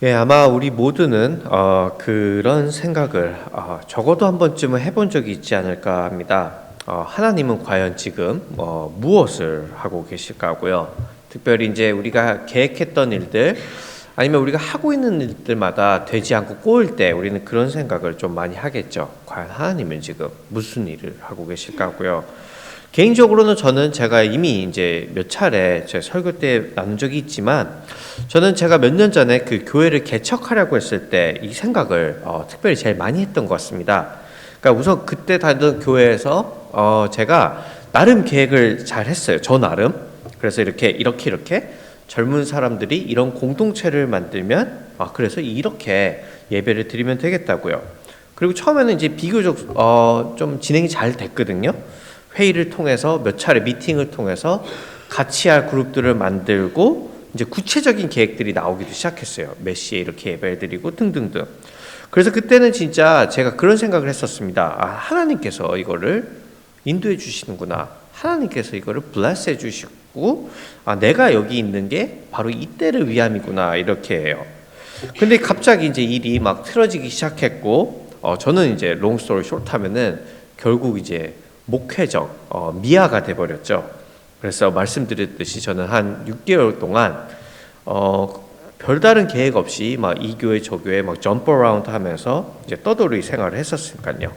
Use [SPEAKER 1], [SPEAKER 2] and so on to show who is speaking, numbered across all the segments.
[SPEAKER 1] 예, 아마 우리 모두는 그런 생각을 적어도 한 번쯤은 해본 적이 있지 않을까 합니다. 하나님은 과연 지금 무엇을 하고 계실까 하고요. 특별히 이제 우리가 계획했던 일들 아니면 우리가 하고 있는 일들마다 되지 않고 꼬일 때 우리는 그런 생각을 좀 많이 하겠죠. 과연 하나님은 지금 무슨 일을 하고 계실까 하고요. 개인적으로는 저는 제가 이미 이제 몇 차례 제 설교 때 나눈 적이 있지만 저는 제가 몇 년 전에 그 교회를 개척하려고 했을 때 이 생각을 특별히 제일 많이 했던 것 같습니다. 그러니까 우선 그때 다니던 교회에서 제가 나름 계획을 잘 했어요. 저 나름. 그래서 이렇게 젊은 사람들이 이런 공동체를 만들면 그래서 이렇게 예배를 드리면 되겠다고요. 그리고 처음에는 이제 비교적 좀 진행이 잘 됐거든요. 회의를 통해서 몇 차례 미팅을 통해서 같이 할 그룹들을 만들고 이제 구체적인 계획들이 나오기도 시작했어요. 몇 시에 이렇게 예배를 드리고 등등등. 그래서 그때는 진짜 제가 그런 생각을 했었습니다. 하나님께서 이거를 인도해 주시는구나. 하나님께서 이거를 bless 해 주시고 내가 여기 있는 게 바로 이때를 위함이구나 이렇게 해요. 근데 갑자기 이제 일이 막 틀어지기 시작했고 저는 이제 long story short 하면은 결국 이제 목회적 미아가 돼버렸죠. 그래서 말씀드렸듯이 저는 한 6개월 동안 별다른 계획 없이 막 이 교회 저 교회 막 점프 어라운드 하면서 이제 떠돌이 생활을 했었으니까요.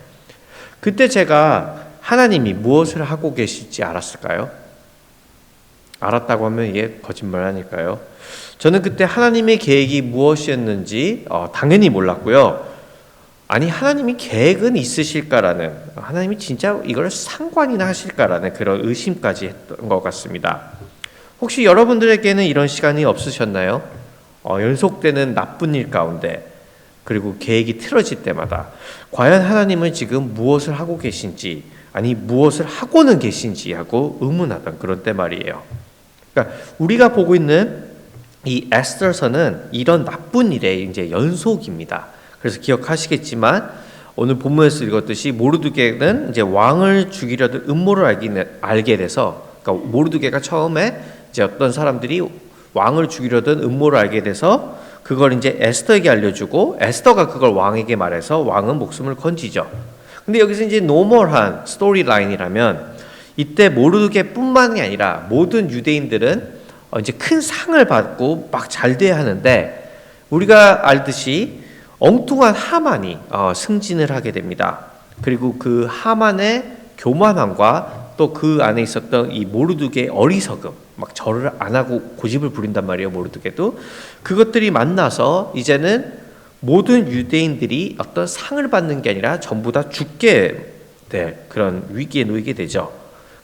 [SPEAKER 1] 그때 제가 하나님이 무엇을 하고 계실지 알았을까요? 알았다고 하면 이게 거짓말 아닐까요? 저는 그때 하나님의 계획이 무엇이었는지 당연히 몰랐고요. 아니 하나님이 계획은 있으실까라는, 하나님이 진짜 이걸 상관이나 하실까라는 그런 의심까지 했던 것 같습니다. 혹시 여러분들에게는 이런 시간이 없으셨나요? 연속되는 나쁜 일 가운데 그리고 계획이 틀어질 때마다 과연 하나님은 지금 무엇을 하고 계신지, 아니 무엇을 하고는 계신지 하고 의문하던 그런 때 말이에요. 그러니까 우리가 보고 있는 이 에스더서는 이런 나쁜 일의 이제 연속입니다. 그래서 기억하시겠지만 오늘 본문에서 읽었듯이 모르드게는 이제 왕을 죽이려던 음모를 알게 돼서, 그러니까 모르드게가 처음에 이제 어떤 사람들이 왕을 죽이려던 음모를 알게 돼서 그걸 이제 에스더에게 알려주고 에스더가 그걸 왕에게 말해서 왕은 목숨을 건지죠. 근데 여기서 이제 노멀한 스토리 라인이라면 이때 모르드게뿐만이 아니라 모든 유대인들은 이제 큰 상을 받고 막 잘 돼야 하는데 우리가 알듯이 엉뚱한 하만이 승진을 하게 됩니다. 그리고 그 하만의 교만함과 또 그 안에 있었던 이 모르드게의 어리석음, 막 절을 안 하고 고집을 부린단 말이에요. 모르드게도 그것들이 만나서 이제는 모든 유대인들이 어떤 상을 받는 게 아니라 전부 다 죽게 될 그런 위기에 놓이게 되죠.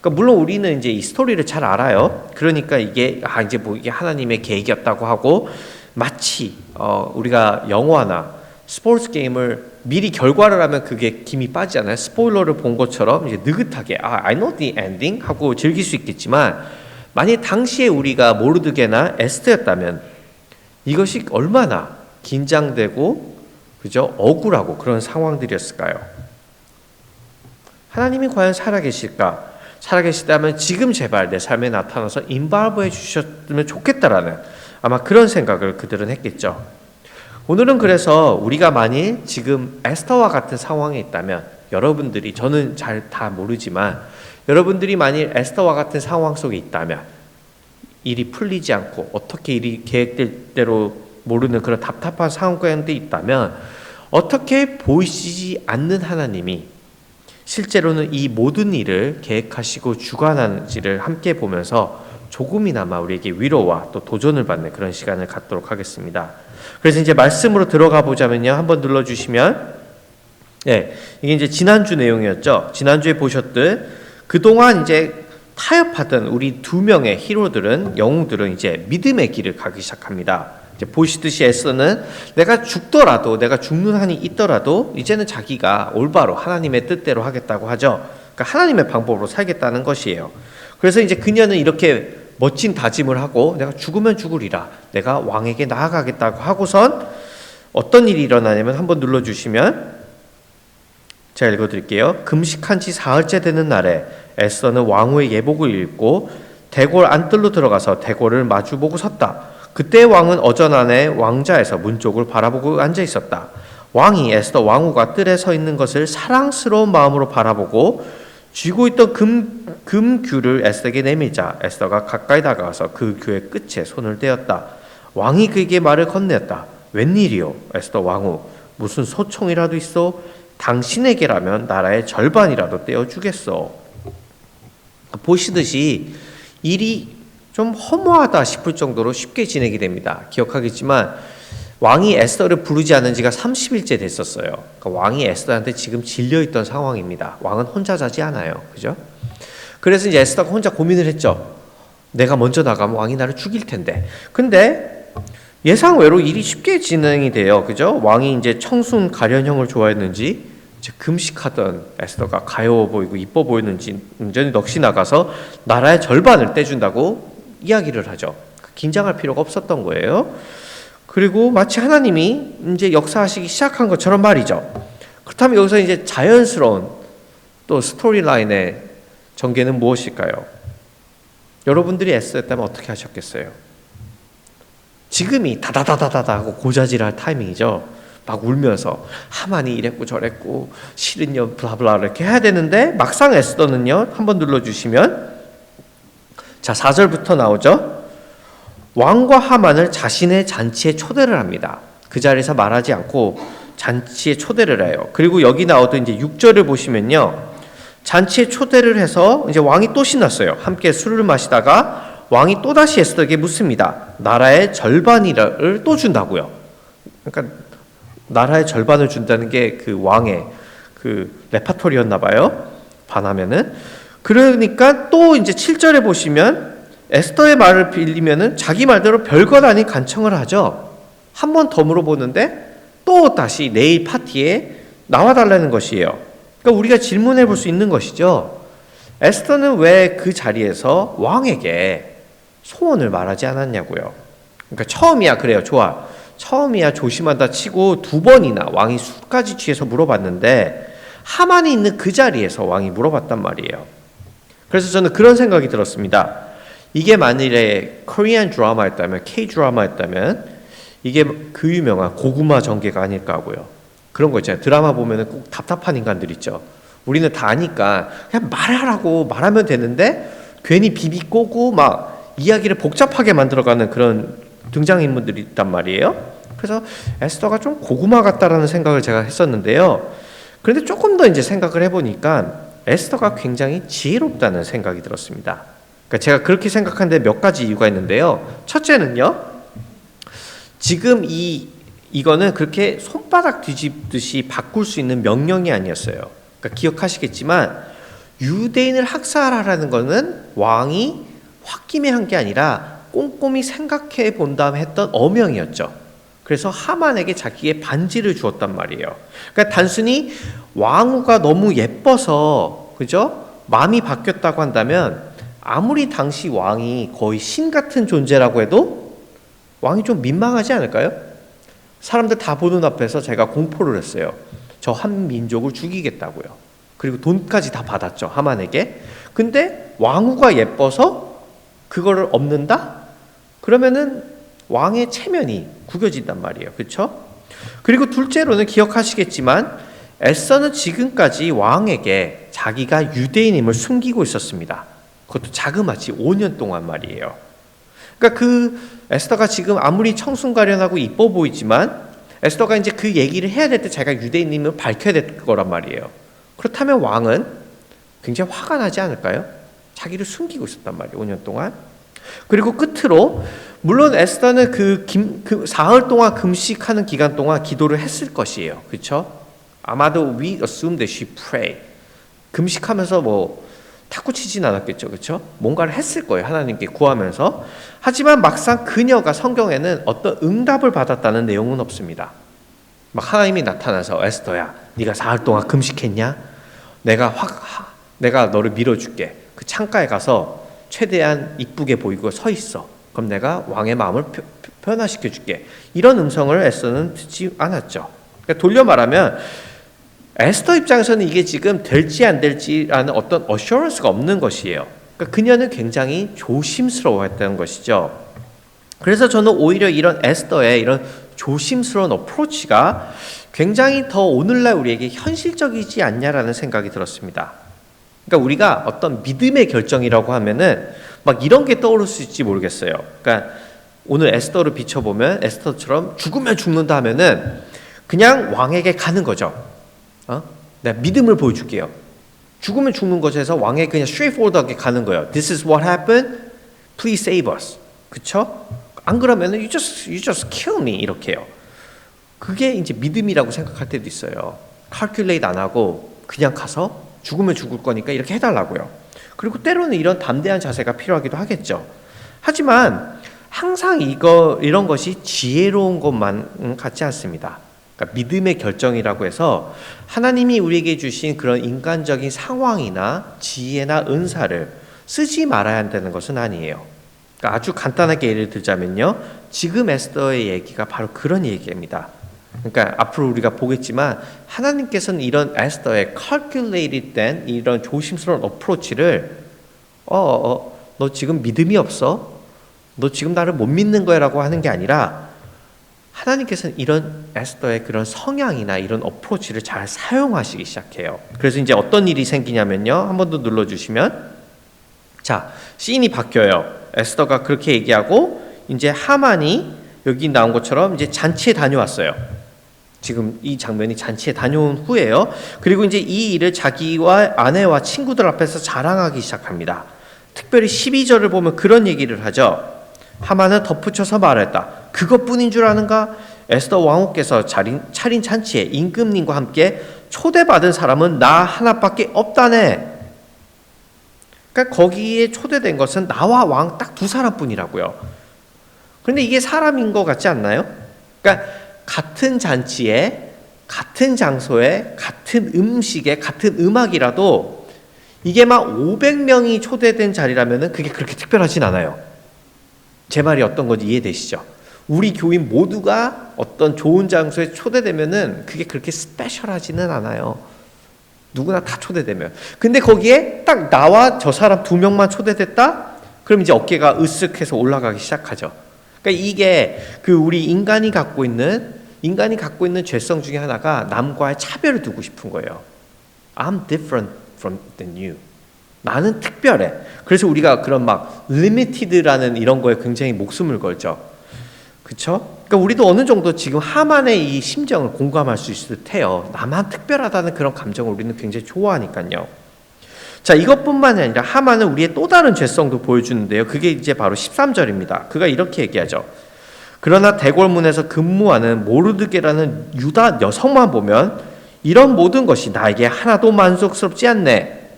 [SPEAKER 1] 그러니까 물론 우리는 이제 이 스토리를 잘 알아요. 그러니까 이게 이제 뭐 이게 하나님의 계획이었다고 하고 마치 우리가 영화나 스포츠 게임을 미리 결과를 하면 그게 김이 빠지잖아요. 스포일러를 본 것처럼 이제 느긋하게 I know the ending 하고 즐길 수 있겠지만 만약 당시에 우리가 모르드게나 에스더였다면 이것이 얼마나 긴장되고 그죠? 억울하고 그런 상황들이었을까요? 하나님이 과연 살아계실까? 살아계시다면 지금 제발 내 삶에 나타나서 인발브해 주셨으면 좋겠다라는 아마 그런 생각을 그들은 했겠죠. 오늘은 그래서 우리가 만일 지금 에스더와 같은 상황에 있다면 여러분들이, 저는 잘 다 모르지만 여러분들이 만일 에스더와 같은 상황 속에 있다면 일이 풀리지 않고 어떻게 일이 계획될 대로 모르는 그런 답답한 상황 가운데 있다면 어떻게 보이시지 않는 하나님이 실제로는 이 모든 일을 계획하시고 주관하는지를 함께 보면서 조금이나마 우리에게 위로와 또 도전을 받는 그런 시간을 갖도록 하겠습니다. 그래서 이제 말씀으로 들어가 보자면요. 한번 눌러주시면, 네, 이게 이제 지난주 내용이었죠. 지난주에 보셨듯 그동안 이제 타협하던 우리 두 명의 히로들은, 영웅들은 이제 믿음의 길을 가기 시작합니다. 이제 보시듯이 에스더는 내가 죽더라도, 내가 죽는 한이 있더라도 이제는 자기가 올바로 하나님의 뜻대로 하겠다고 하죠. 그러니까 하나님의 방법으로 살겠다는 것이에요. 그래서 이제 그녀는 이렇게 멋진 다짐을 하고 내가 죽으면 죽으리라, 내가 왕에게 나아가겠다고 하고선 어떤 일이 일어나냐면 한번 눌러주시면 제가 읽어드릴게요. 금식한 지 사흘째 되는 날에 에스더는 왕후의 예복을 입고 대궐 안뜰로 들어가서 대궐을 마주보고 섰다. 그때 왕은 어전 안에 왕자에서 문 쪽을 바라보고 앉아 있었다. 왕이 에스더 왕후가 뜰에 서 있는 것을 사랑스러운 마음으로 바라보고 쥐고 있던 금규를 에스더에게 내밀자 에스더가 가까이 다가가서 그 규의 끝에 손을 떼었다. 왕이 그에게 말을 건네었다. 웬일이요? 에스더 왕후, 무슨 소총이라도 있어? 당신에게라면 나라의 절반이라도 떼어주겠어. 보시듯이 일이 좀 허무하다 싶을 정도로 쉽게 진행이 됩니다. 기억하겠지만 왕이 에스더를 부르지 않은 지가 30일째 됐었어요. 그러니까 왕이 에스더한테 지금 질려있던 상황입니다. 왕은 혼자 자지 않아요. 그죠? 그래서 이제 에스더가 혼자 고민을 했죠. 내가 먼저 나가면 왕이 나를 죽일 텐데. 근데 예상외로 일이 쉽게 진행이 돼요. 그죠? 왕이 이제 청순 가련형을 좋아했는지 이제 금식하던 에스더가 가여워 보이고 이뻐 보이는지 완전히 넋이 나가서 나라의 절반을 떼준다고 이야기를 하죠. 긴장할 필요가 없었던 거예요. 그리고 마치 하나님이 이제 역사하시기 시작한 것처럼 말이죠. 그렇다면 여기서 이제 자연스러운 또 스토리라인의 전개는 무엇일까요? 여러분들이 에스더였다면 어떻게 하셨겠어요? 지금이 다다다다다다 하고 고자질할 타이밍이죠. 막 울면서 하만이 이랬고 저랬고 싫은요 블라블라 이렇게 해야 되는데 막상 에스더는요. 한번 눌러주시면 자 4절부터 나오죠. 왕과 하만을 자신의 잔치에 초대를 합니다. 그 자리에서 말하지 않고 잔치에 초대를 해요. 그리고 여기 나오던 이제 6절을 보시면요. 잔치에 초대를 해서 이제 왕이 또 신났어요. 함께 술을 마시다가 왕이 또다시 에스더에게 묻습니다. 나라의 절반을 또 준다고요. 그러니까 나라의 절반을 준다는 게 그 왕의 그 레파토리였나 봐요. 반하면은. 그러니까 또 이제 7절에 보시면 에스더의 말을 빌리면은 자기 말대로 별것 아닌 간청을 하죠. 한 번 더 물어보는데 또 다시 내일 파티에 나와달라는 것이에요. 그러니까 우리가 질문해 볼 수 있는 것이죠. 에스더는 왜 그 자리에서 왕에게 소원을 말하지 않았냐고요. 그러니까 처음이야 그래요. 좋아. 처음이야 조심한다 치고 두 번이나 왕이 술까지 취해서 물어봤는데 하만이 있는 그 자리에서 왕이 물어봤단 말이에요. 그래서 저는 그런 생각이 들었습니다. 이게 만일에 코리안 드라마였다면 K 드라마였다면 이게 그 유명한 고구마 전개가 아닐까 하고요. 그런 거 있잖아요. 드라마 보면은 꼭 답답한 인간들 있죠. 우리는 다 아니까 그냥 말하라고 말하면 되는데 괜히 비비 꼬고 막 이야기를 복잡하게 만들어가는 그런 등장인물들이 있단 말이에요. 그래서 에스더가 좀 고구마 같다라는 생각을 제가 했었는데요. 그런데 조금 더 이제 생각을 해보니까 에스더가 굉장히 지혜롭다는 생각이 들었습니다. 그러니까 제가 그렇게 생각하는데 몇 가지 이유가 있는데요. 첫째는요. 지금 이거는 그렇게 손바닥 뒤집듯이 바꿀 수 있는 명령이 아니었어요. 그러니까 기억하시겠지만 유대인을 학살하라는 거는 왕이 홧김에 한 게 아니라 꼼꼼히 생각해 본 다음에 했던 어명이었죠. 그래서 하만에게 자기의 반지를 주었단 말이에요. 그러니까 단순히 왕후가 너무 예뻐서 그죠? 마음이 바뀌었다고 한다면 아무리 당시 왕이 거의 신 같은 존재라고 해도 왕이 좀 민망하지 않을까요? 사람들 다 보는 앞에서 제가 공포를 했어요. 저 한 민족을 죽이겠다고요. 그리고 돈까지 다 받았죠. 하만에게. 근데 왕후가 예뻐서 그거를 없는다? 그러면은 왕의 체면이 구겨진단 말이에요. 그렇죠? 그리고 둘째로는 기억하시겠지만 에스더는 지금까지 왕에게 자기가 유대인임을 숨기고 있었습니다. 그것도 자그마치 5년 동안 말이에요. 그러니까 그 에스더가 지금 아무리 청순가련하고 이뻐 보이지만 에스더가 이제 그 얘기를 해야 될 때 자기가 유대인임을 밝혀야 될 거란 말이에요. 그렇다면 왕은 굉장히 화가 나지 않을까요? 자기를 숨기고 있었단 말이에요. 5년 동안. 그리고 끝으로 물론 에스더는 그 사흘 동안 금식하는 기간 동안 기도를 했을 것이에요. 그렇죠? 아마도 we assume that she prayed. 금식하면서 뭐 탁구 치진 않았겠죠. 그렇죠? 뭔가를 했을 거예요. 하나님께 구하면서. 하지만 막상 그녀가 성경에는 어떤 응답을 받았다는 내용은 없습니다. 막 하나님이 나타나서 에스더야, 네가 사흘 동안 금식했냐? 내가 너를 밀어줄게. 그 창가에 가서 최대한 이쁘게 보이고 서 있어. 그럼 내가 왕의 마음을 변화시켜 줄게. 이런 음성을 에스더는 듣지 않았죠. 그러니까 돌려 말하면 에스더 입장에서는 이게 지금 될지 안 될지라는 어떤 어셔런스가 없는 것이에요. 그러니까 그녀는 굉장히 조심스러워했다는 것이죠. 그래서 저는 오히려 이런 에스더의 이런 조심스러운 어프로치가 굉장히 더 오늘날 우리에게 현실적이지 않냐라는 생각이 들었습니다. 그러니까 우리가 어떤 믿음의 결정이라고 하면은 막 이런 게 떠오를 수 있을지 모르겠어요. 그러니까 오늘 에스더를 비춰보면 에스더처럼 죽으면 죽는다 하면은 그냥 왕에게 가는 거죠. 내가 믿음을 보여줄게요. 죽으면 죽는 것에서 왕에게 그냥 straightforward하게 가는 거예요. This is what happened. Please save us. 그쵸? 안 그러면은 you just kill me 이렇게요. 그게 이제 믿음이라고 생각할 때도 있어요. calculate 안 하고 그냥 가서 죽으면 죽을 거니까 이렇게 해달라고요. 그리고 때로는 이런 담대한 자세가 필요하기도 하겠죠. 하지만 항상 이런 것이 지혜로운 것만 같지 않습니다. 그러니까 믿음의 결정이라고 해서 하나님이 우리에게 주신 그런 인간적인 상황이나 지혜나 은사를 쓰지 말아야 한다는 것은 아니에요. 그러니까 아주 간단하게 예를 들자면요. 지금 에스더의 얘기가 바로 그런 얘기입니다. 그러니까 앞으로 우리가 보겠지만 하나님께서는 이런 에스더의 calculated 된 이런 조심스러운 어프로치를 너 지금 믿음이 없어? 너 지금 나를 못 믿는 거야 라고 하는 게 아니라 하나님께서는 이런 에스더의 그런 성향이나 이런 어프로치를 잘 사용하시기 시작해요. 그래서 이제 어떤 일이 생기냐면요. 한 번 더 눌러주시면 자, 씬이 바뀌어요. 에스더가 그렇게 얘기하고 이제 하만이 여기 나온 것처럼 이제 잔치에 다녀왔어요. 지금 이 장면이 잔치에 다녀온 후에요. 그리고 이제 이 일을 자기와 아내와 친구들 앞에서 자랑하기 시작합니다. 특별히 12절을 보면 그런 얘기를 하죠. 하만은 덧붙여서 말했다. 그것뿐인 줄 아는가? 에스더 왕후께서 차린 잔치에 임금님과 함께 초대받은 사람은 나 하나밖에 없다네. 그러니까 거기에 초대된 것은 나와 왕 딱 두 사람뿐이라고요. 그런데 이게 사람인 것 같지 않나요? 그러니까 같은 잔치에, 같은 장소에, 같은 음식에, 같은 음악이라도 이게 막 500명이 초대된 자리라면 그게 그렇게 특별하진 않아요. 제 말이 어떤 건지 이해되시죠? 우리 교인 모두가 어떤 좋은 장소에 초대되면은 그게 그렇게 스페셜하지는 않아요. 누구나 다 초대되면. 근데 거기에 딱 나와 저 사람 2명만 초대됐다? 그럼 이제 어깨가 으쓱해서 올라가기 시작하죠. 그러니까 이게 그 우리 인간이 갖고 있는 죄성 중에 하나가 남과의 차별을 두고 싶은 거예요. I'm different than you. 나는 특별해. 그래서 우리가 그런 막 limited라는 이런 거에 굉장히 목숨을 걸죠. 그렇죠? 그러니까 우리도 어느 정도 지금 하만의 이 심정을 공감할 수 있을 듯해요. 나만 특별하다는 그런 감정을 우리는 굉장히 좋아하니까요. 자, 이것뿐만이 아니라 하만은 우리의 또 다른 죄성도 보여주는데요. 그게 이제 바로 13절입니다. 그가 이렇게 얘기하죠. 그러나 대궐문에서 근무하는 모르드게라는 유다 여성만 보면 이런 모든 것이 나에게 하나도 만족스럽지 않네.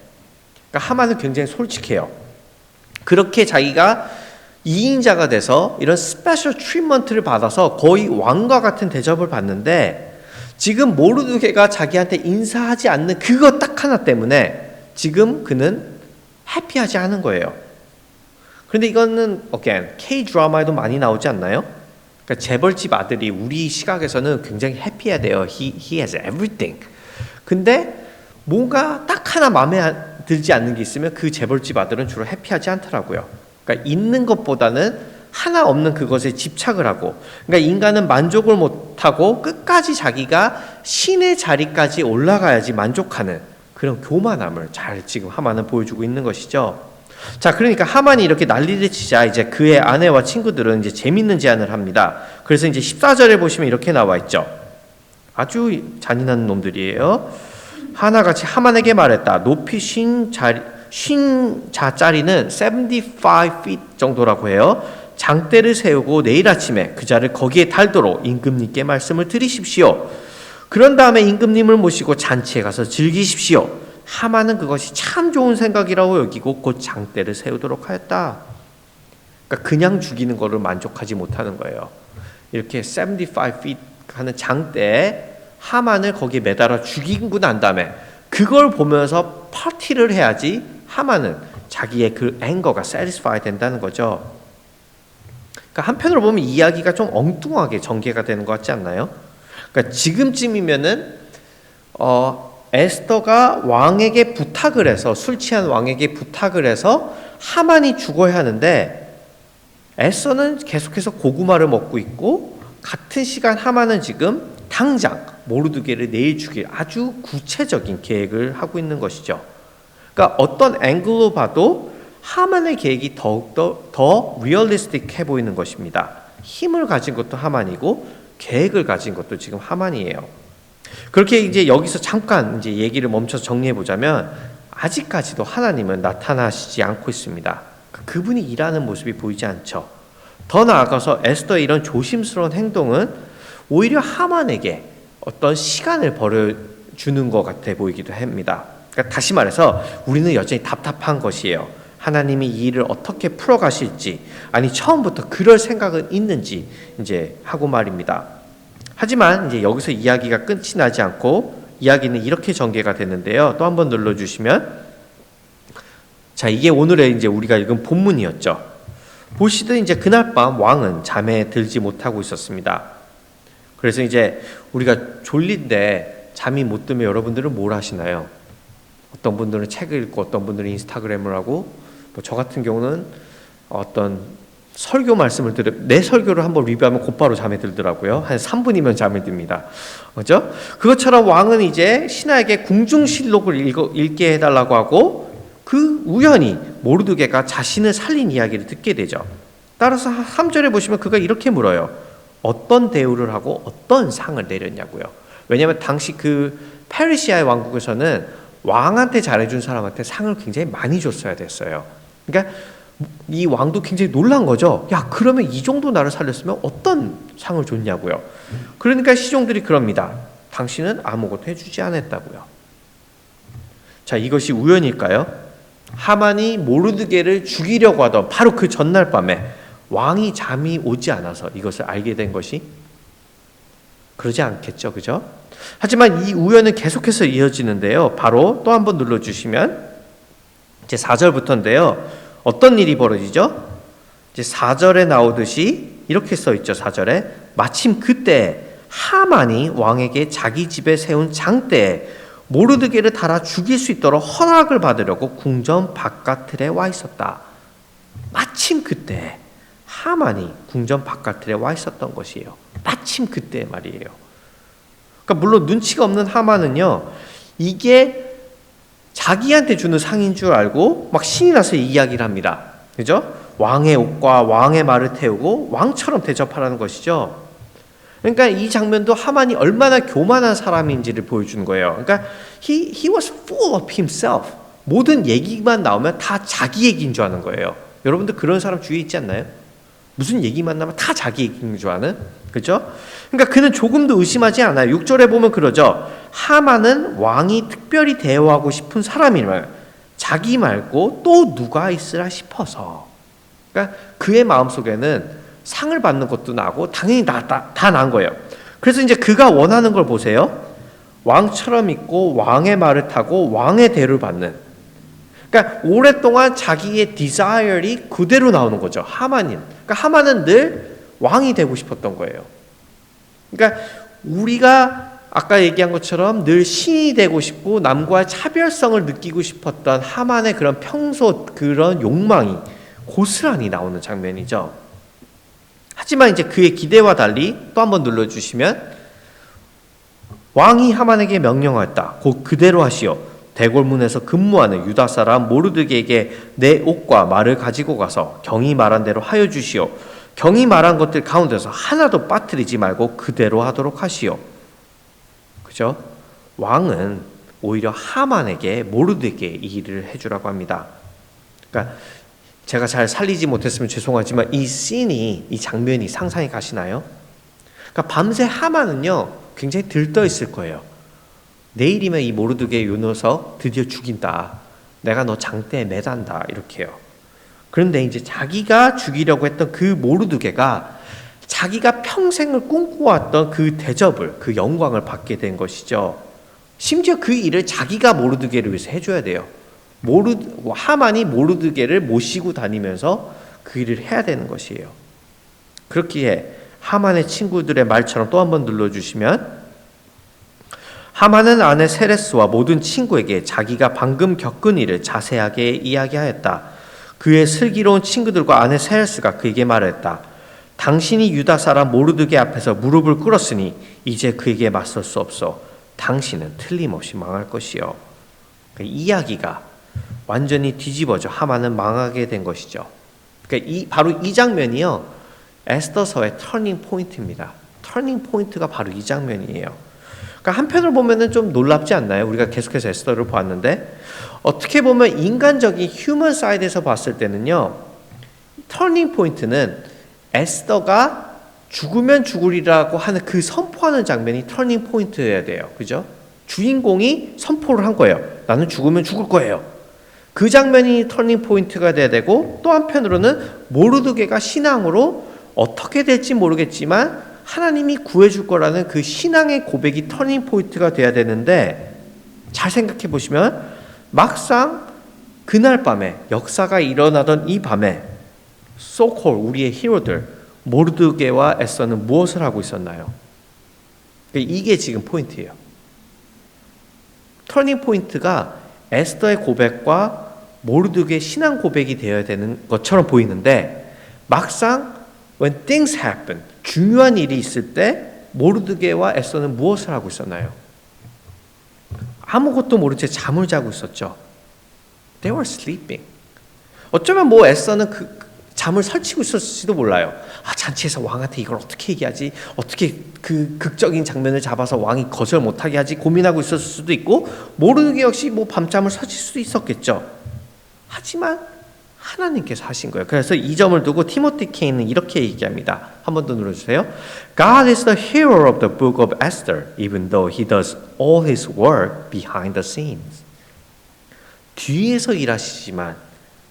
[SPEAKER 1] 그러니까 하만은 굉장히 솔직해요. 그렇게 자기가 2인자가 돼서 이런 스페셜 트리트먼트를 받아서 거의 왕과 같은 대접을 받는데 지금 모르드게가 자기한테 인사하지 않는 그거 딱 하나 때문에 지금 그는 해피하지 않은 거예요. 그런데 이거는 again K-드라마에도 많이 나오지 않나요? 그러니까 재벌집 아들이 우리 시각에서는 굉장히 해피해야 돼요. He has everything. 근데 뭔가 딱 하나 마음에 들지 않는 게 있으면 그 재벌집 아들은 주로 해피하지 않더라고요. 그러니까 있는 것보다는 하나 없는 그것에 집착을 하고, 그러니까 인간은 만족을 못하고 끝까지 자기가 신의 자리까지 올라가야지 만족하는 그런 교만함을 잘 지금 하만은 보여주고 있는 것이죠. 자, 그러니까 하만이 이렇게 난리를 치자 이제 그의 아내와 친구들은 이제 재밌는 제안을 합니다. 그래서 이제 14절에 보시면 이렇게 나와 있죠. 아주 잔인한 놈들이에요. 하나같이 하만에게 말했다. 높이 50자짜리는 75feet 정도라고 해요. 장대를 세우고 내일 아침에 그 자를 거기에 달도록 임금님께 말씀을 드리십시오. 그런 다음에 임금님을 모시고 잔치에 가서 즐기십시오. 하만은 그것이 참 좋은 생각이라고 여기고 곧 장대를 세우도록 하였다. 그러니까 그냥 죽이는 거를 만족하지 못하는 거예요. 이렇게 75feet 하는 장대에 하만을 거기에 매달아 죽이고 난 다음에 그걸 보면서 파티를 해야지 하만은 자기의 그 앵거가 satisfy 된다는 거죠. 그러니까 한편으로 보면 이야기가 좀 엉뚱하게 전개가 되는 것 같지 않나요? 그러니까 지금쯤이면은 에스더가 왕에게 부탁을 해서 술 취한 왕에게 부탁을 해서 하만이 죽어야 하는데 에서는 계속해서 고구마를 먹고 있고 같은 시간 하만은 지금 당장 모르드게를 내일 죽일 아주 구체적인 계획을 하고 있는 것이죠. 그러니까 어떤 앵글로 봐도 하만의 계획이 더욱더 더 리얼리스틱해 보이는 것입니다. 힘을 가진 것도 하만이고 계획을 가진 것도 지금 하만이에요. 그렇게 이제 여기서 잠깐 이제 얘기를 멈춰서 정리해 보자면 아직까지도 하나님은 나타나시지 않고 있습니다. 그분이 일하는 모습이 보이지 않죠. 더 나아가서 에스더의 이런 조심스러운 행동은 오히려 하만에게 어떤 시간을 벌어주는 것 같아 보이기도 합니다. 그러니까 다시 말해서 우리는 여전히 답답한 것이에요. 하나님이 이 일을 어떻게 풀어가실지, 아니 처음부터 그럴 생각은 있는지 이제 하고 말입니다. 하지만 이제 여기서 이야기가 끝이 나지 않고 이야기는 이렇게 전개가 되는데요. 또 한번 눌러주시면, 자, 이게 오늘의 이제 우리가 읽은 본문이었죠. 보시듯 이제 그날 밤 왕은 잠에 들지 못하고 있었습니다. 그래서 이제 우리가 졸린데 잠이 못 들면 여러분들은 뭘 하시나요? 어떤 분들은 책을 읽고 어떤 분들은 인스타그램을 하고, 뭐 저 같은 경우는 어떤 설교 말씀을 내 설교를 한번 리뷰하면 곧바로 잠에 들더라고요. 한 3분이면 잠에 듭니다. 그죠? 그것처럼 왕은 이제 신하에게 궁중실록을 읽게 해달라고 하고, 그 우연히 모르드게가 자신을 살린 이야기를 듣게 되죠. 따라서 3절에 보시면 그가 이렇게 물어요. 어떤 대우를 하고 어떤 상을 내렸냐고요. 왜냐하면 당시 그 페르시아의 왕국에서는 왕한테 잘해준 사람한테 상을 굉장히 많이 줬어야 됐어요. 그러니까 이 왕도 굉장히 놀란 거죠. 야, 그러면 이 정도 나를 살렸으면 어떤 상을 줬냐고요. 그러니까 시종들이 그럽니다. 당신은 아무것도 해주지 않았다고요. 자, 이것이 우연일까요? 하만이 모르드게를 죽이려고 하던 바로 그 전날 밤에 왕이 잠이 오지 않아서 이것을 알게 된 것이? 그러지 않겠죠, 그죠? 하지만 이 우연은 계속해서 이어지는데요. 바로 또 한번 눌러주시면 이제 4절부터인데요. 어떤 일이 벌어지죠? 이제 4절에 나오듯이 이렇게 써있죠. 4절에 마침 그때 하만이 왕에게 자기 집에 세운 장대에 모르드게를 달아 죽일 수 있도록 허락을 받으려고 궁전 바깥틀에 와 있었다. 마침 그때 하만이 궁전 바깥틀에 와 있었던 것이에요. 마침 그때 말이에요. 그러니까 물론 눈치가 없는 하만은요, 이게 자기한테 주는 상인 줄 알고 막 신이 나서 이야기를 합니다. 그죠? 왕의 옷과 왕의 말을 태우고 왕처럼 대접하라는 것이죠. 그러니까 이 장면도 하만이 얼마나 교만한 사람인지를 보여주는 거예요. 그러니까 he was full of himself. 모든 얘기만 나오면 다 자기 얘기인 줄 아는 거예요. 여러분들 그런 사람 주위에 있지 않나요? 무슨 얘기만 나면 다 자기 얘기인 줄 아는? 그렇죠? 그러니까 그는 조금도 의심하지 않아요. 6절에 보면 그러죠. 하만은 왕이 특별히 대우하고 싶은 사람이면 자기 말고 또 누가 있으라 싶어서. 그러니까 그의 마음속에는 상을 받는 것도 나고 당연히 다 난 거예요. 그래서 이제 그가 원하는 걸 보세요. 왕처럼 있고 왕의 말을 타고 왕의 대우를 받는. 그러니까 오랫동안 자기의 디자이어이 그대로 나오는 거죠. 하만은. 그러니까 하만은 늘 왕이 되고 싶었던 거예요. 그러니까 우리가 아까 얘기한 것처럼 늘 신이 되고 싶고 남과의 차별성을 느끼고 싶었던 하만의 그런 평소 그런 욕망이 고스란히 나오는 장면이죠. 하지만 이제 그의 기대와 달리 또 한번 눌러주시면, 왕이 하만에게 명령하였다. 곧 그대로 하시오. 대궐문에서 근무하는 유다 사람 모르드게에게 내 옷과 말을 가지고 가서 경이 말한 대로 하여 주시오. 경이 말한 것들 가운데서 하나도 빠뜨리지 말고 그대로 하도록 하시오. 그죠? 왕은 오히려 하만에게 모르드게 이 일을 해주라고 합니다. 그러니까 제가 잘 살리지 못했으면 죄송하지만 이 씬이, 이 장면이 상상이 가시나요? 그러니까 밤새 하만은요 굉장히 들떠 있을 거예요. 내일이면 이 모르드게 요 녀석 드디어 죽인다. 내가 너 장대에 매단다. 이렇게요. 그런데 이제 자기가 죽이려고 했던 그 모르드게가 자기가 평생을 꿈꿔왔던 그 대접을, 그 영광을 받게 된 것이죠. 심지어 그 일을 자기가 모르드게를 위해서 해줘야 돼요. 하만이 모르드게를 모시고 다니면서 그 일을 해야 되는 것이에요. 그렇기에 하만의 친구들의 말처럼 또 한번 눌러주시면, 하만은 아내 세레스와 모든 친구에게 자기가 방금 겪은 일을 자세하게 이야기하였다. 그의 슬기로운 친구들과 아내 세레스가 그에게 말했다. 당신이 유다 사람 모르드게 앞에서 무릎을 꿇었으니 이제 그에게 맞설 수 없어. 당신은 틀림없이 망할 것이요. 이야기가 완전히 뒤집어져 하만은 망하게 된 것이죠. 그러니까 바로 이 장면이요, 에스더서의 터닝 포인트입니다. 터닝 포인트가 바로 이 장면이에요. 그러니까 한편으로 보면은 좀 놀랍지 않나요? 우리가 계속해서 에스더를 보았는데 어떻게 보면 인간적인 휴먼 사이드에서 봤을 때는요, 터닝 포인트는 에스더가 죽으면 죽으리라고 하는 그 선포하는 장면이 터닝 포인트여야 돼요. 그죠? 주인공이 선포를 한 거예요. 나는 죽으면 죽을 거예요. 그 장면이 터닝 포인트가 돼야 되고, 또 한편으로는 모르드게가 신앙으로 어떻게 될지 모르겠지만 하나님이 구해줄 거라는 그 신앙의 고백이 터닝 포인트가 돼야 되는데, 잘 생각해 보시면 막상 그날 밤에 역사가 일어나던 이 밤에 소콜 우리의 히로들 모르드게와 에스더는 무엇을 하고 있었나요? 이게 지금 포인트예요. 터닝 포인트가 에스더의 고백과 모르드게의 신앙 고백이 되어야 되는 것처럼 보이는데, 막상 when things happen, 중요한 일이 있을 때 모르드게와 에스더는 무엇을 하고 있었나요? 아무것도 모른 채 잠을 자고 있었죠. They were sleeping. 어쩌면 에스더는 잠을 설치고 있었을지도 몰라요. 잔치에서 왕한테 이걸 어떻게 얘기하지? 어떻게 그 극적인 장면을 잡아서 왕이 거절 못하게 하지? 고민하고 있었을 수도 있고, 모르드게 역시 밤잠을 설칠 수도 있었겠죠. 하지만 하나님께서 하신 거예요. 그래서 이 점을 두고 티모티 케인은 이렇게 얘기합니다. 한 번 더 눌러주세요. God is the hero of the book of Esther, even though he does all his work behind the scenes. 뒤에서 일하시지만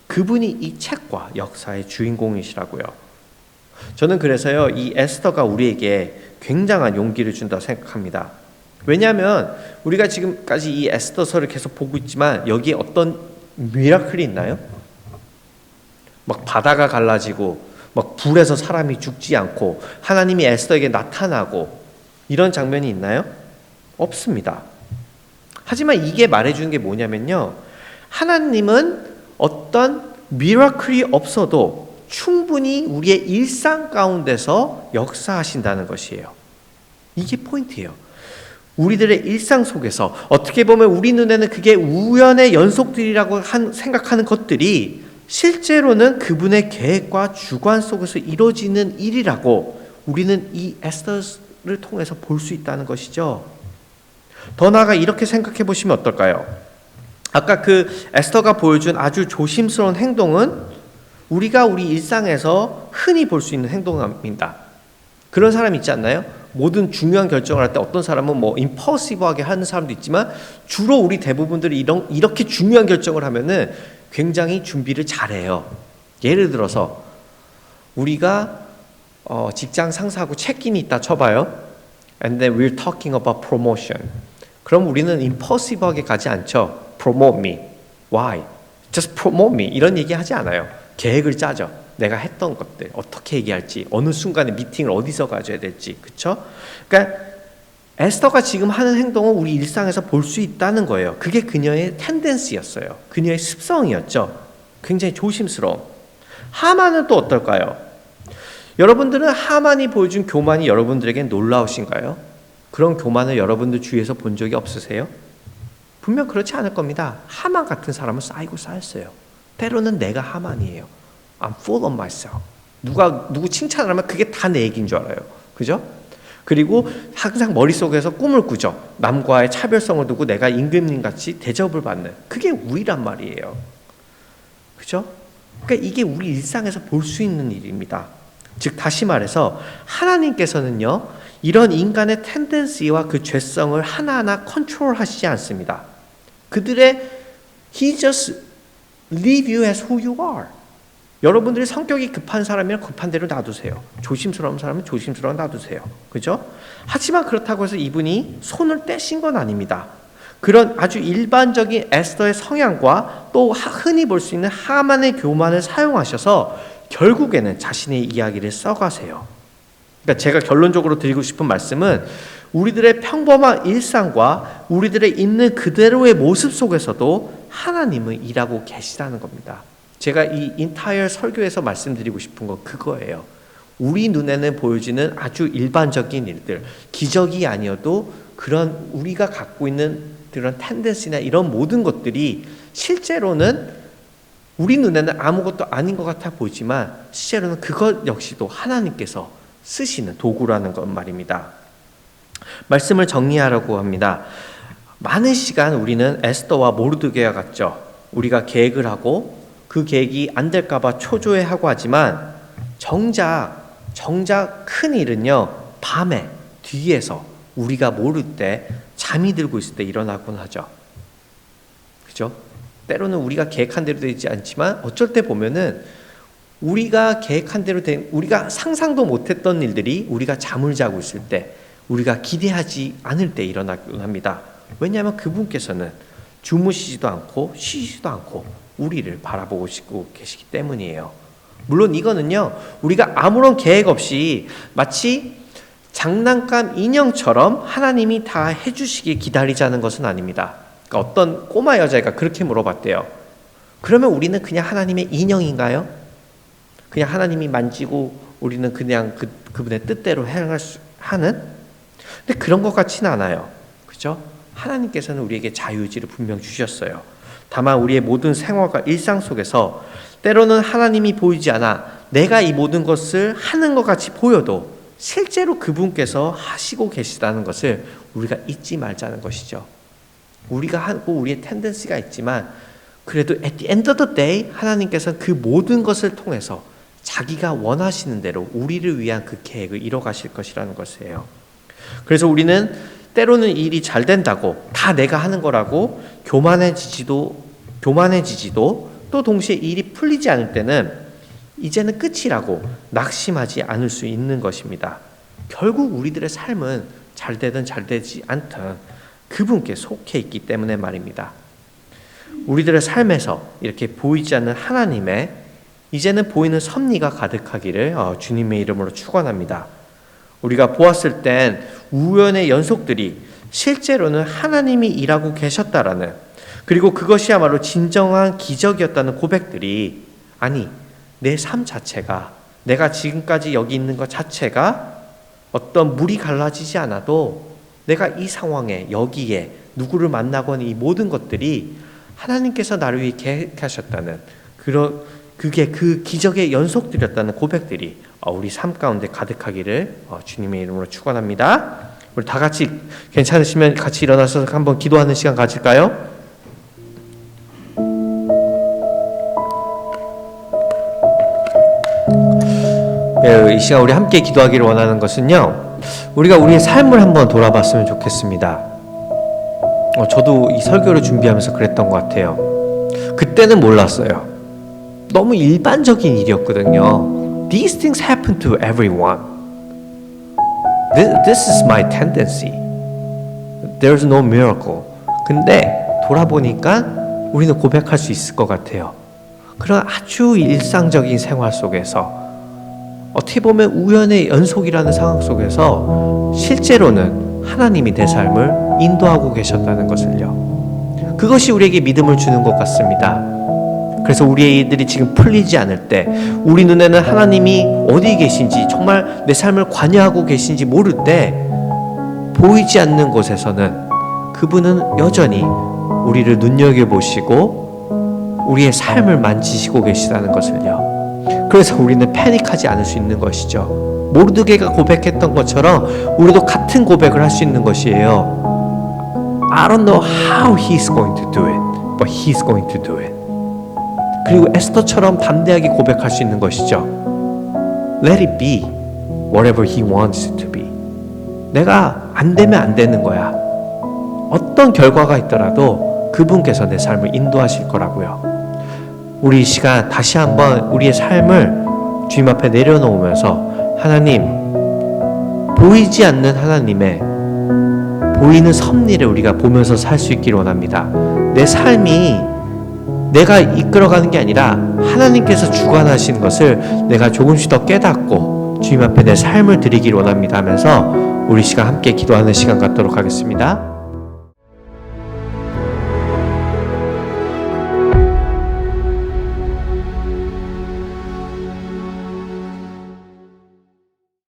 [SPEAKER 1] 그분이 이 책과 역사의 주인공이시라고요. 저는 그래서요, 이 에스더가 우리에게 굉장한 용기를 준다고 생각합니다. 왜냐하면 우리가 지금까지 이 에스더서를 계속 보고 있지만 여기에 어떤 미라클이 있나요? 막 바다가 갈라지고 막 불에서 사람이 죽지 않고 하나님이 에스더에게 나타나고 이런 장면이 있나요? 없습니다. 하지만 이게 말해주는 게 뭐냐면요, 하나님은 어떤 미라클이 없어도 충분히 우리의 일상 가운데서 역사하신다는 것이에요. 이게 포인트예요. 우리들의 일상 속에서 어떻게 보면 우리 눈에는 그게 우연의 연속들이라고 생각하는 것들이 실제로는 그분의 계획과 주관 속에서 이루어지는 일이라고 우리는 이 에스더를 통해서 볼 수 있다는 것이죠. 더 나아가 이렇게 생각해 보시면 어떨까요? 아까 그 에스더가 보여준 아주 조심스러운 행동은 우리가 우리 일상에서 흔히 볼 수 있는 행동입니다. 그런 사람 있지 않나요? 모든 중요한 결정을 할 때 어떤 사람은 임퍼시브하게 하는 사람도 있지만 주로 우리 대부분들이 이렇게 중요한 결정을 하면은 굉장히 준비를 잘해요. 예를 들어서 우리가 직장 상사하고 체킨이 있다 쳐봐요. And then we're talking about promotion. 그럼 우리는 임퍼시브하게 가지 않죠. Promote me. Why? Just promote me. 이런 얘기 하지 않아요. 계획을 짜죠. 내가 했던 것들 어떻게 얘기할지, 어느 순간에 미팅을 어디서 가져야 될지. 그렇죠? 그러니까 에스더가 지금 하는 행동은 우리 일상에서 볼 수 있다는 거예요. 그게 그녀의 텐덴시였어요. 그녀의 습성이었죠. 굉장히 조심스러움. 하만은 또 어떨까요? 여러분들은 하만이 보여준 교만이 여러분들에게 놀라우신가요? 그런 교만을 여러분들 주위에서 본 적이 없으세요? 분명 그렇지 않을 겁니다. 하만 같은 사람은 쌓이고 쌓였어요. 때로는 내가 하만이에요. I'm full of myself. 누구 칭찬을 하면 그게 다 내 얘기인 줄 알아요. 그죠? 그리고 항상 머릿속에서 꿈을 꾸죠. 남과의 차별성을 두고 내가 임금님 같이 대접을 받는. 그게 우리란 말이에요. 그죠? 그러니까 이게 우리 일상에서 볼 수 있는 일입니다. 즉 다시 말해서 하나님께서는요, 이런 인간의 텐덴시와 그 죄성을 하나하나 컨트롤하시지 않습니다. 그들의 He just leave you as who you are. 여러분들이 성격이 급한 사람이면 급한 대로 놔두세요. 조심스러운 사람은 조심스러운 놔두세요. 그죠? 하지만 그렇다고 해서 이분이 손을 떼신 건 아닙니다. 그런 아주 일반적인 에스더의 성향과 또 흔히 볼 수 있는 하만의 교만을 사용하셔서 결국에는 자신의 이야기를 써가세요. 그러니까 제가 결론적으로 드리고 싶은 말씀은 우리들의 평범한 일상과 우리들의 있는 그대로의 모습 속에서도 하나님은 일하고 계시다는 겁니다. 제가 이 인타이어 설교에서 말씀드리고 싶은 건 그거예요. 우리 눈에는 보여지는 아주 일반적인 일들, 기적이 아니어도 그런 우리가 갖고 있는 그런 텐den시나 이런 모든 것들이 실제로는 우리 눈에는 아무것도 아닌 것 같아 보이지만 실제로는 그것 역시도 하나님께서 쓰시는 도구라는 것 말입니다. 말씀을 정리하려고 합니다. 많은 시간 우리는 에스더와 모르드게와 같죠. 우리가 계획을 하고 그 계획이 안 될까 봐 초조해하고 하지만 정작 큰 일은요, 밤에 뒤에서 우리가 모를 때 잠이 들고 있을 때 일어나곤 하죠. 그죠? 때로는 우리가 계획한 대로 되지 않지만 어쩔 때 보면은 우리가 계획한 대로 된, 우리가 상상도 못했던 일들이 우리가 잠을 자고 있을 때, 우리가 기대하지 않을 때 일어나곤 합니다. 왜냐하면 그분께서는 주무시지도 않고 쉬시지도 않고 우리를 바라보고 계시기 때문이에요. 물론 이거는요, 우리가 아무런 계획 없이 마치 장난감 인형처럼 하나님이 다 해주시길 기다리자는 것은 아닙니다. 그러니까 어떤 꼬마 여자애가 그렇게 물어봤대요. 그러면 우리는 그냥 하나님의 인형인가요? 그냥 하나님이 만지고 우리는 그냥 그분의 뜻대로 행할 수 하는? 근데 그런 것 같지는 않아요. 그죠? 하나님께서는 우리에게 자유의지를 분명 주셨어요. 다만 우리의 모든 생활과 일상 속에서 때로는 하나님이 보이지 않아 내가 이 모든 것을 하는 것 같이 보여도 실제로 그분께서 하시고 계시다는 것을 우리가 잊지 말자는 것이죠. 우리가 하고 우리의 텐den시가 있지만 그래도 at the end of the day 하나님께서는 그 모든 것을 통해서 자기가 원하시는 대로 우리를 위한 그 계획을 이뤄가실 것이라는 것이에요. 그래서 우리는 때로는 일이 잘 된다고 다 내가 하는 거라고 교만해지지도 또 동시에 일이 풀리지 않을 때는 이제는 끝이라고 낙심하지 않을 수 있는 것입니다. 결국 우리들의 삶은 잘 되든 잘 되지 않든 그분께 속해 있기 때문에 말입니다. 우리들의 삶에서 이렇게 보이지 않는 하나님의 이제는 보이는 섭리가 가득하기를 주님의 이름으로 축원합니다. 우리가 보았을 땐 우연의 연속들이 실제로는 하나님이 일하고 계셨다라는, 그리고 그것이야말로 진정한 기적이었다는 고백들이, 아니 내 삶 자체가, 내가 지금까지 여기 있는 것 자체가 어떤 물이 갈라지지 않아도 내가 이 상황에 여기에 누구를 만나거나 이 모든 것들이 하나님께서 나를 위해 계획하셨다는 그게 그 기적의 연속들이었다는 고백들이 우리 삶 가운데 가득하기를 주님의 이름으로 축원합니다. 우리 다 같이 괜찮으시면 같이 일어나서 한번 기도하는 시간 가질까요? 이 시간 우리 함께 기도하기를 원하는 것은요, 우리가 우리의 삶을 한번 돌아봤으면 좋겠습니다. 저도 이 설교를 준비하면서 그랬던 것 같아요. 그때는 몰랐어요. 너무 일반적인 일이었거든요. These things happen to everyone. This is my tendency. There's no miracle. 근데 돌아보니까 우리는 고백할 수 있을 것 같아요. 그런 아주 일상적인 생활 속에서 어떻게 보면 우연의 연속이라는 상황 속에서 실제로는 하나님이 내 삶을 인도하고 계셨다는 것을요. 그것이 우리에게 믿음을 주는 것 같습니다. 그래서 우리의 일들이 지금 풀리지 않을 때, 우리 눈에는 하나님이 어디 계신지, 정말 내 삶을 관여하고 계신지 모를 때, 보이지 않는 곳에서는 그분은 여전히 우리를 눈여겨보시고 우리의 삶을 만지시고 계시다는 것을요. 그래서 우리는 패닉하지 않을 수 있는 것이죠. 모르드게가 고백했던 것처럼 우리도 같은 고백을 할 수 있는 것이에요. I don't know how he's going to do it, but he's going to do it. 그리고 에스더처럼 담대하게 고백할 수 있는 것이죠. Let it be whatever he wants it to be. 내가 안 되면 안 되는 거야. 어떤 결과가 있더라도 그분께서 내 삶을 인도하실 거라고요. 우리 이 시간 다시 한번 우리의 삶을 주님 앞에 내려놓으면서 하나님, 보이지 않는 하나님의 보이는 섭리를 우리가 보면서 살 수 있기를 원합니다. 내 삶이 내가 이끌어가는 게 아니라 하나님께서 주관하시는 것을 내가 조금씩 더 깨닫고 주님 앞에 내 삶을 드리기를 원합니다 하면서 우리 시간 함께 기도하는 시간 갖도록 하겠습니다.